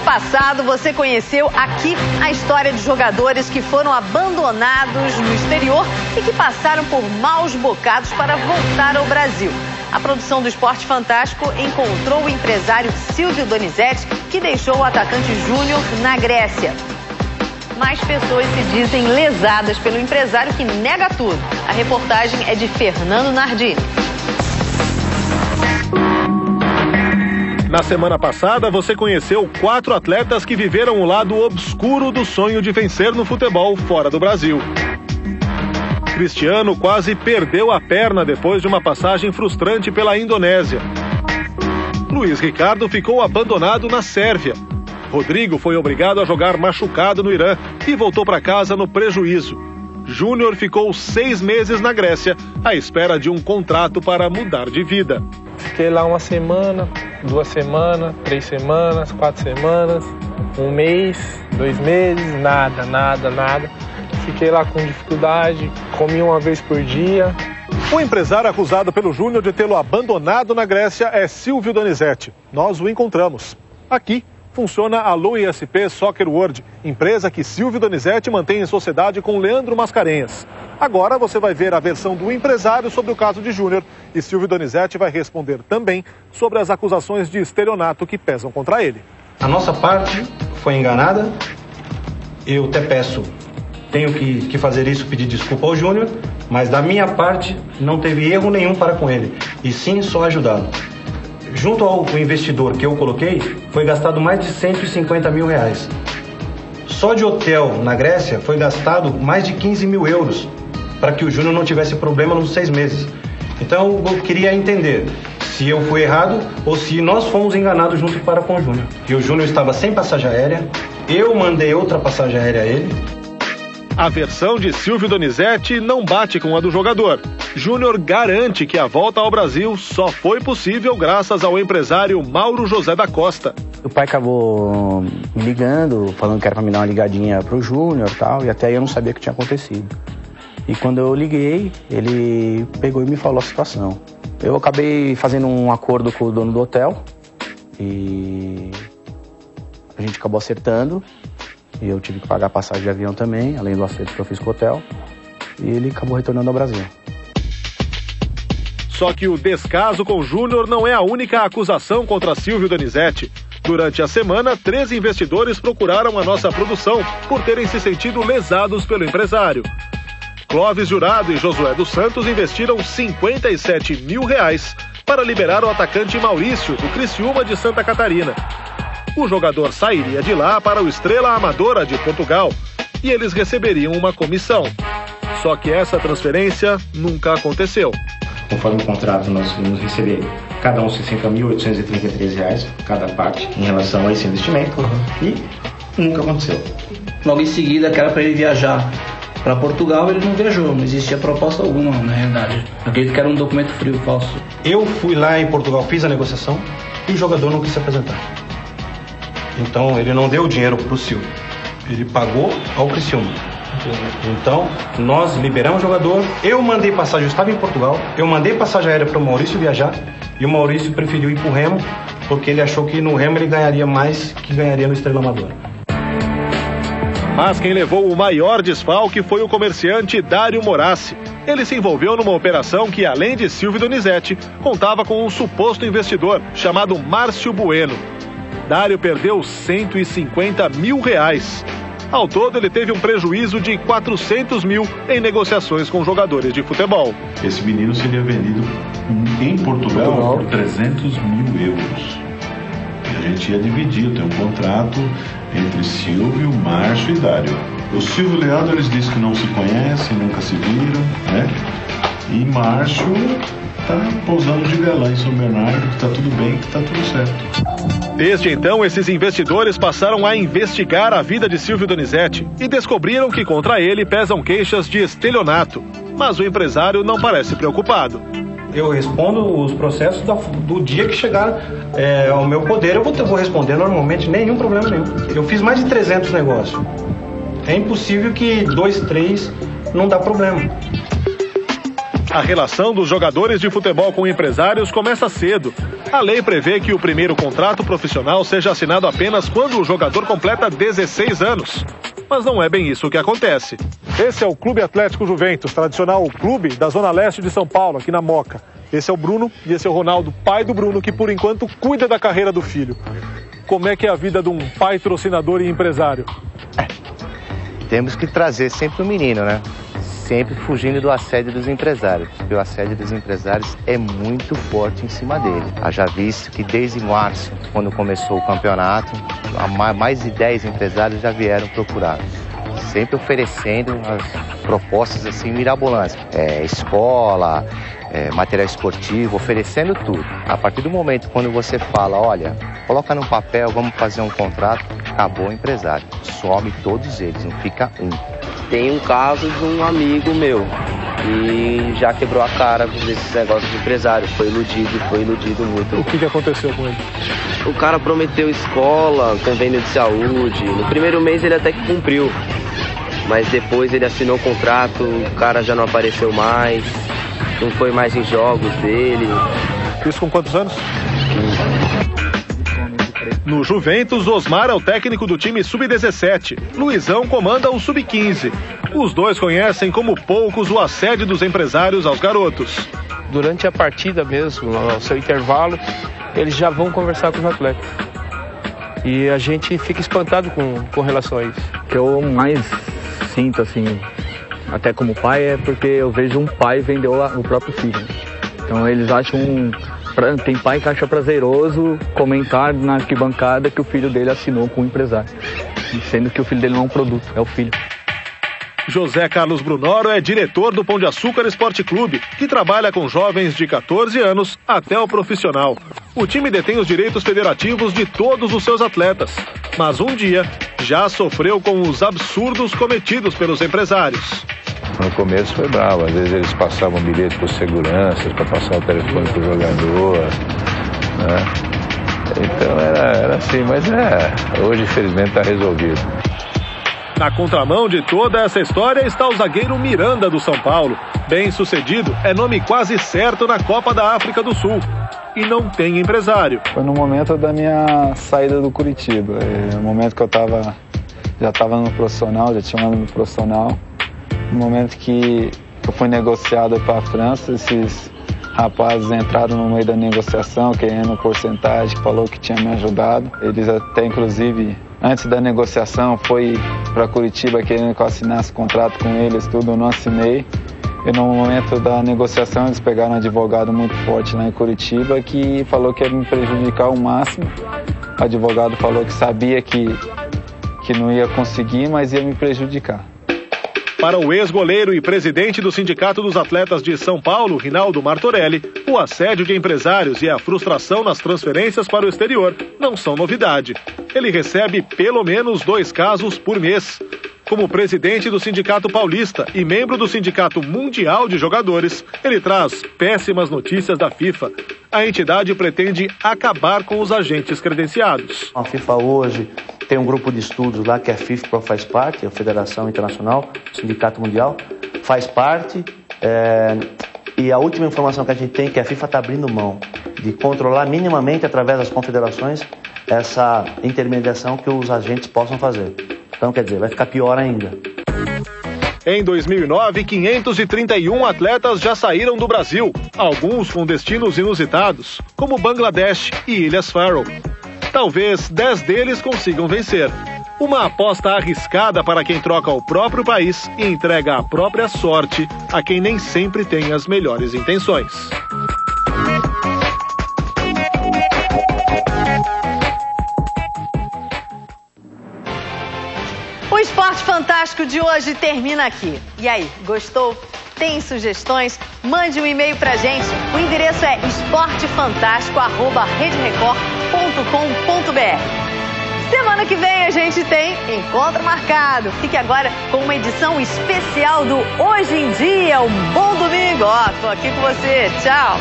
passado, você conheceu aqui a história de jogadores que foram abandonados no exterior e que passaram por maus bocados para voltar ao Brasil. A produção do Esporte Fantástico encontrou o empresário Silvio Donizete, que deixou o atacante Júnior na Grécia. Mais pessoas se dizem lesadas pelo empresário que nega tudo. A reportagem é de Fernando Nardini. Na semana passada, você conheceu 4 atletas que viveram o lado obscuro do sonho de vencer no futebol fora do Brasil. Cristiano quase perdeu a perna depois de uma passagem frustrante pela Indonésia. Luiz Ricardo ficou abandonado na Sérvia. Rodrigo foi obrigado a jogar machucado no Irã e voltou para casa no prejuízo. Júnior ficou 6 meses na Grécia, à espera de um contrato para mudar de vida. Fiquei lá 1 semana, 2 semanas, 3 semanas, 4 semanas, 1 mês, 2 meses, nada. Fiquei lá com dificuldade, comi 1 vez por dia. O empresário acusado pelo Júnior de tê-lo abandonado na Grécia é Silvio Donizete. Nós o encontramos. Aqui funciona a Low ISP Soccer World, empresa que Silvio Donizete mantém em sociedade com Leandro Mascarenhas. Agora você vai ver a versão do empresário sobre o caso de Júnior e Silvio Donizete vai responder também sobre as acusações de estelionato que pesam contra ele. A nossa parte foi enganada. Eu até tenho que fazer isso, pedir desculpa ao Júnior, mas da minha parte não teve erro nenhum para com ele, e sim só ajudá-lo. Junto ao investidor que eu coloquei, foi gastado mais de 150 mil reais. Só de hotel na Grécia foi gastado mais de 15 mil euros para que o Júnior não tivesse problema nos 6 meses. Então eu queria entender se eu fui errado ou se nós fomos enganados junto para com o Júnior. E o Júnior estava sem passagem aérea, eu mandei outra passagem aérea a ele. A versão de Silvio Donizete não bate com a do jogador. Júnior garante que a volta ao Brasil só foi possível graças ao empresário Mauro José da Costa. O pai acabou me ligando, falando que era para me dar uma ligadinha pro Júnior e tal, e até aí eu não sabia o que tinha acontecido. E quando eu liguei, ele pegou e me falou a situação. Eu acabei fazendo um acordo com o dono do hotel e a gente acabou acertando. E eu tive que pagar a passagem de avião também, além do acerto que eu fiz com o hotel. E ele acabou retornando ao Brasil. Só que o descaso com Júnior não é a única acusação contra Silvio Donizete. Durante a semana, 3 investidores procuraram a nossa produção por terem se sentido lesados pelo empresário. Clóvis Jurado e Josué dos Santos investiram 57 mil reais para liberar o atacante Maurício, do Criciúma de Santa Catarina. O jogador sairia de lá para o Estrela Amadora de Portugal e eles receberiam uma comissão. Só que essa transferência nunca aconteceu. Conforme o contrato, nós vamos receber cada um R$ 60.833, cada parte, em relação a esse investimento. E nunca aconteceu. Logo em seguida, que era para ele viajar para Portugal, ele não viajou, não existia proposta alguma, na realidade. Acredito que era um documento frio, falso. Eu fui lá em Portugal, fiz a negociação e o jogador não quis se apresentar. Então, ele não deu o dinheiro para o Silvio, ele pagou ao Criciúma. Então, nós liberamos o jogador, eu mandei passagem, eu estava em Portugal, eu mandei passagem aérea para o Maurício viajar, e o Maurício preferiu ir para o Remo, porque ele achou que no Remo ele ganharia mais que ganharia no Estrela Amadora. Mas quem levou o maior desfalque foi o comerciante Dário Morassi. Ele se envolveu numa operação que, além de Silvio Donizete, contava com um suposto investidor chamado Márcio Bueno. Dário perdeu 150 mil reais. Ao todo, ele teve um prejuízo de 400 mil em negociações com jogadores de futebol. Esse menino seria vendido em Portugal por 300 mil euros. E a gente ia dividir, tem um contrato entre Silvio, Márcio e Dário. O Silvio e o Leandro, eles dizem que não se conhecem, nunca se viram, né? E Márcio tá pousando de galã em São Bernardo, que tá tudo bem, que tá tudo certo. Desde então, esses investidores passaram a investigar a vida de Silvio Donizete e descobriram que contra ele pesam queixas de estelionato. Mas o empresário não parece preocupado. Eu respondo os processos do dia que chegar ao meu poder, eu vou responder normalmente, nenhum problema nenhum. Eu fiz mais de 300 negócios. É impossível que 2, 3 não dá problema. A relação dos jogadores de futebol com empresários começa cedo. A lei prevê que o primeiro contrato profissional seja assinado apenas quando o jogador completa 16 anos. Mas não é bem isso que acontece. Esse é o Clube Atlético Juventus, tradicional clube da Zona Leste de São Paulo, aqui na Moca. Esse é o Bruno e esse é o Ronaldo, pai do Bruno, que por enquanto cuida da carreira do filho. Como é que é a vida de um patrocinador e empresário? Temos que trazer sempre o menino, né? Sempre fugindo do assédio dos empresários, porque o assédio dos empresários é muito forte em cima dele. Haja visto que desde março, quando começou o campeonato, mais de 10 empresários já vieram procurar, sempre oferecendo as propostas assim mirabolantes, escola, material esportivo, oferecendo tudo. A partir do momento quando você fala, olha, coloca no papel, vamos fazer um contrato, acabou o empresário, some todos eles, não fica um. Tem um caso de um amigo meu que já quebrou a cara desses negócios de empresário, foi iludido muito. O que aconteceu com ele? O cara prometeu escola, convênio de saúde, no primeiro mês ele até que cumpriu, mas depois ele assinou o contrato, o cara já não apareceu mais, não foi mais em jogos dele. Isso com quantos anos? No Juventus, Osmar é o técnico do time Sub-17. Luizão comanda o Sub-15. Os dois conhecem como poucos o assédio dos empresários aos garotos. Durante a partida mesmo, ao seu intervalo, eles já vão conversar com os atletas. E a gente fica espantado com relação a isso. O que eu mais sinto, assim, até como pai, é porque eu vejo um pai vender o próprio filho. Então eles acham... Tem pai que acha prazeroso comentar na arquibancada que o filho dele assinou com o empresário, sendo que o filho dele não é um produto, é o filho. José Carlos Brunoro é diretor do Pão de Açúcar Esporte Clube, que trabalha com jovens de 14 anos até o profissional. O time detém os direitos federativos de todos os seus atletas, mas um dia já sofreu com os absurdos cometidos pelos empresários. No começo foi bravo, às vezes eles passavam bilhete para os seguranças, para passar o telefone para o jogador, né? Então era assim, mas hoje infelizmente está resolvido. Na contramão de toda essa história está o zagueiro Miranda do São Paulo. Bem sucedido, é nome quase certo na Copa da África do Sul. E não tem empresário. Foi no momento da minha saída do Curitiba, no momento que eu já estava no profissional, já tinha um ano no profissional. No momento que eu fui negociado para a França, esses rapazes entraram no meio da negociação, querendo porcentagem, falou que tinha me ajudado. Eles até, inclusive, antes da negociação, foi para Curitiba querendo que eu assinasse contrato com eles, tudo, eu não assinei. E no momento da negociação, eles pegaram um advogado muito forte lá em Curitiba que falou que ia me prejudicar ao máximo. O advogado falou que sabia que não ia conseguir, mas ia me prejudicar. Para o ex-goleiro e presidente do Sindicato dos Atletas de São Paulo, Rinaldo Martorelli, o assédio de empresários e a frustração nas transferências para o exterior não são novidade. Ele recebe pelo menos 2 casos por mês. Como presidente do Sindicato Paulista e membro do Sindicato Mundial de Jogadores, ele traz péssimas notícias da FIFA. A entidade pretende acabar com os agentes credenciados. A FIFA hoje tem um grupo de estudos lá que a FIFA faz parte, a Federação Internacional, o Sindicato Mundial, faz parte. E a última informação que a gente tem é que a FIFA está abrindo mão de controlar minimamente, através das confederações, essa intermediação que os agentes possam fazer. Então, quer dizer, vai ficar pior ainda. Em 2009, 531 atletas já saíram do Brasil, alguns com destinos inusitados, como Bangladesh e Ilhas Faroe. Talvez 10 deles consigam vencer. Uma aposta arriscada para quem troca o próprio país e entrega a própria sorte a quem nem sempre tem as melhores intenções. O Esporte Fantástico de hoje termina aqui. E aí, gostou? Tem sugestões? Mande um e-mail pra gente. O endereço é esportefantástico@rederecord.com.br. Semana que vem a gente tem Encontro Marcado. Fique agora com uma edição especial do Hoje em Dia, um bom domingo. Tô aqui com você. Tchau.